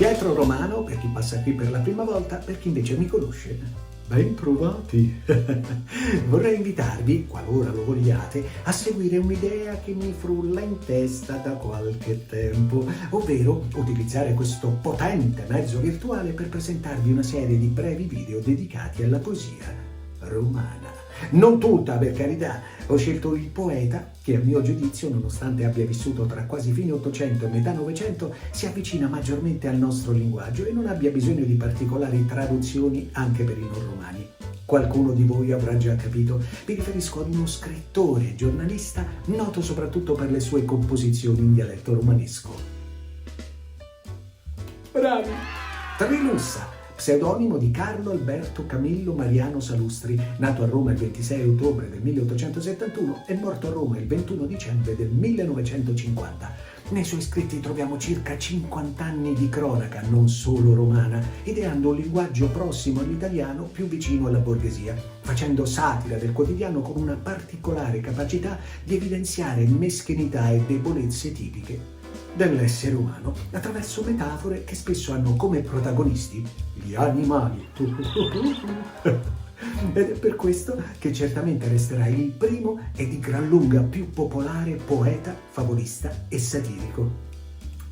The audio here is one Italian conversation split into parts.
Pietro Romano, per chi passa qui per la prima volta, per chi invece mi conosce, ben trovati! Vorrei invitarvi, qualora lo vogliate, a seguire un'idea che mi frulla in testa da qualche tempo, ovvero utilizzare questo potente mezzo virtuale per presentarvi una serie di brevi video dedicati alla poesia romana. Non tutta, per carità, ho scelto il poeta che a mio giudizio, nonostante abbia vissuto tra quasi fine 800 e metà 900, si avvicina maggiormente al nostro linguaggio e non abbia bisogno di particolari traduzioni anche per i non romani. Qualcuno di voi avrà già capito, mi riferisco ad uno scrittore e giornalista noto soprattutto per le sue composizioni in dialetto romanesco. Bravi! Trilussa, pseudonimo di Carlo Alberto Camillo Mariano Salustri, nato a Roma il 26 ottobre del 1871 e morto a Roma il 21 dicembre del 1950. Nei suoi scritti troviamo circa 50 anni di cronaca, non solo romana, ideando un linguaggio prossimo all'italiano più vicino alla borghesia, facendo satira del quotidiano con una particolare capacità di evidenziare meschinità e debolezze tipiche dell'essere umano attraverso metafore che spesso hanno come protagonisti gli animali. Ed è per questo che certamente resterà il primo e di gran lunga più popolare poeta, favolista e satirico.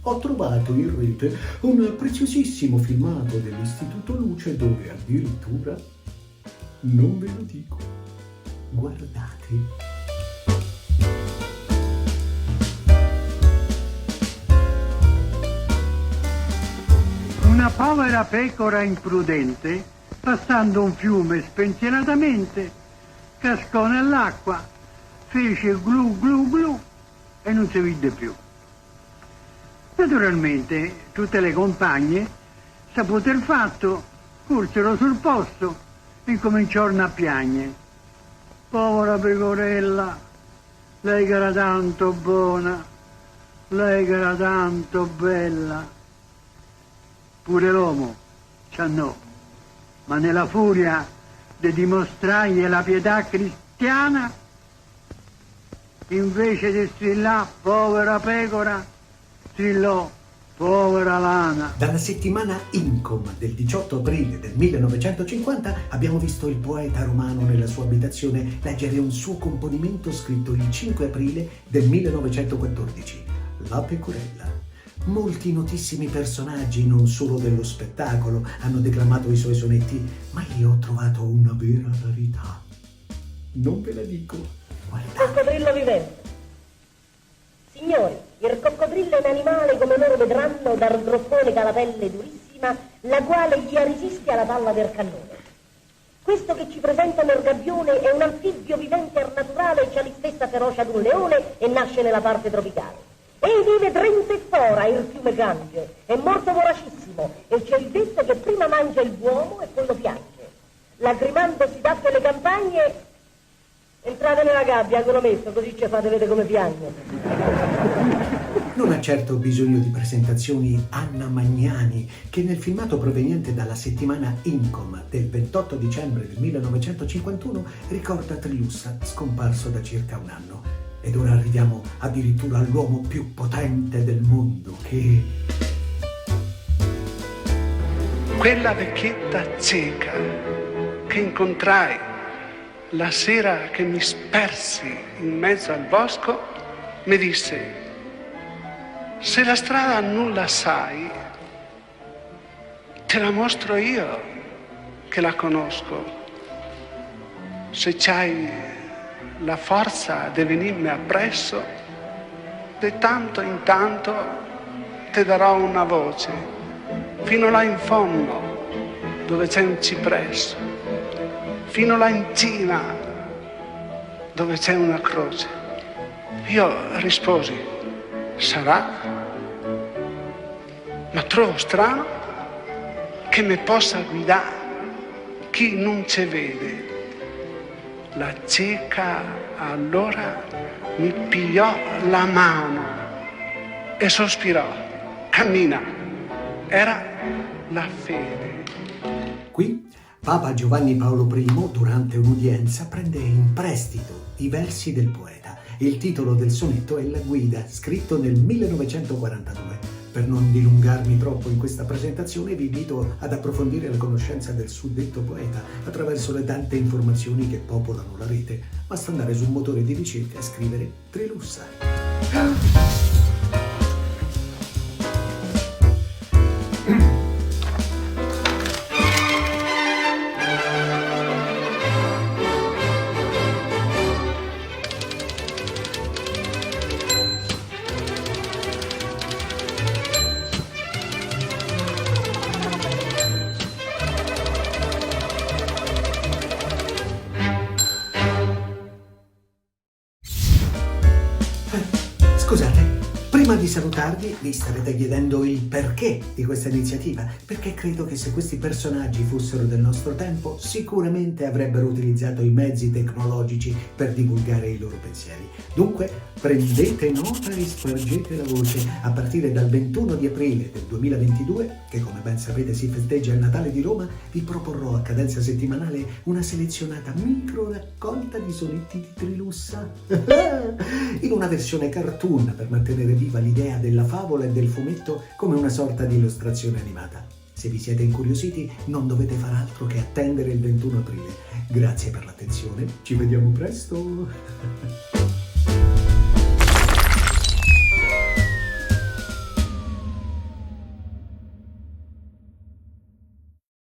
Ho trovato in rete un preziosissimo filmato dell'Istituto Luce dove addirittura, non ve lo dico, guardate. Una povera pecora imprudente, passando un fiume spensieratamente, cascò nell'acqua, fece glu glu glu e non si vide più. Naturalmente tutte le compagne, saputo il fatto, corsero sul posto e incominciarono a piagne. Povera pecorella, lei che era tanto buona, lei che era tanto bella. Pure l'uomo c'annò, ma nella furia di dimostrargli la pietà cristiana, invece di strillare povera pecora, strillò povera lana. Dalla settimana Incom del 18 aprile del 1950 abbiamo visto il poeta romano nella sua abitazione leggere un suo componimento scritto il 5 aprile del 1914, La pecorella. Molti notissimi personaggi, non solo dello spettacolo, hanno declamato i suoi sonetti, ma io ho trovato una vera rarità. Non ve la dico, guardate. Coccodrillo vivente. Signori, il coccodrillo è un animale, come loro vedranno, dal groppone che ha la pelle durissima, la quale gli resiste alla palla del cannone. Questo che ci presenta nel gabbione è un anfibio vivente e naturale, che ha la stessa ferocia di un leone e nasce nella parte tropicale. Ei vive 30 fora il fiume Gange, è molto voracissimo e c'è il detto che prima mangia il uomo e poi lo piange. Lagrimando si dà per le campagne, entrate nella gabbia che l'ho messo, così ci fate vedere come piange. Non ha certo bisogno di presentazioni Anna Magnani, che nel filmato proveniente dalla settimana Incom del 28 dicembre del 1951 ricorda Trilussa, scomparso da circa un anno. Ed ora arriviamo addirittura all'uomo più potente del mondo, che... Quella vecchietta cieca che incontrai la sera che mi spersi in mezzo al bosco, mi disse: se la strada non la sai, te la mostro io che la conosco. Se c'hai la forza di venirmi appresso, di tanto in tanto ti darò una voce, fino là in fondo dove c'è un cipresso, fino là in cima dove c'è una croce. Io risposi: sarà, ma trovo strano che mi possa guidare chi non ci vede. La cieca allora mi pigliò la mano e sospirò: cammina. Era la fede. Qui Papa Giovanni Paolo I, durante un'udienza, prende in prestito i versi del poeta. Il titolo del sonetto è La guida, scritto nel 1942. Per non dilungarmi troppo in questa presentazione, vi invito ad approfondire la conoscenza del suddetto poeta attraverso le tante informazioni che popolano la rete. Basta andare su un motore di ricerca e scrivere Trilussa. Scusate, prima di salutarvi vi starete chiedendo il perché di questa iniziativa, perché credo che se questi personaggi fossero del nostro tempo sicuramente avrebbero utilizzato i mezzi tecnologici per divulgare i loro pensieri. Dunque prendete nota e spargete la voce. A partire dal 21 di aprile del 2022, che come ben sapete si festeggia il Natale di Roma, vi proporrò a cadenza settimanale una selezionata micro raccolta di sonetti di Trilussa in una versione cartoon per mantenere viva l'idea della favola e del fumetto come una sorta di illustrazione animata. Se vi siete incuriositi non dovete far altro che attendere il 21 aprile. Grazie per l'attenzione, ci vediamo presto!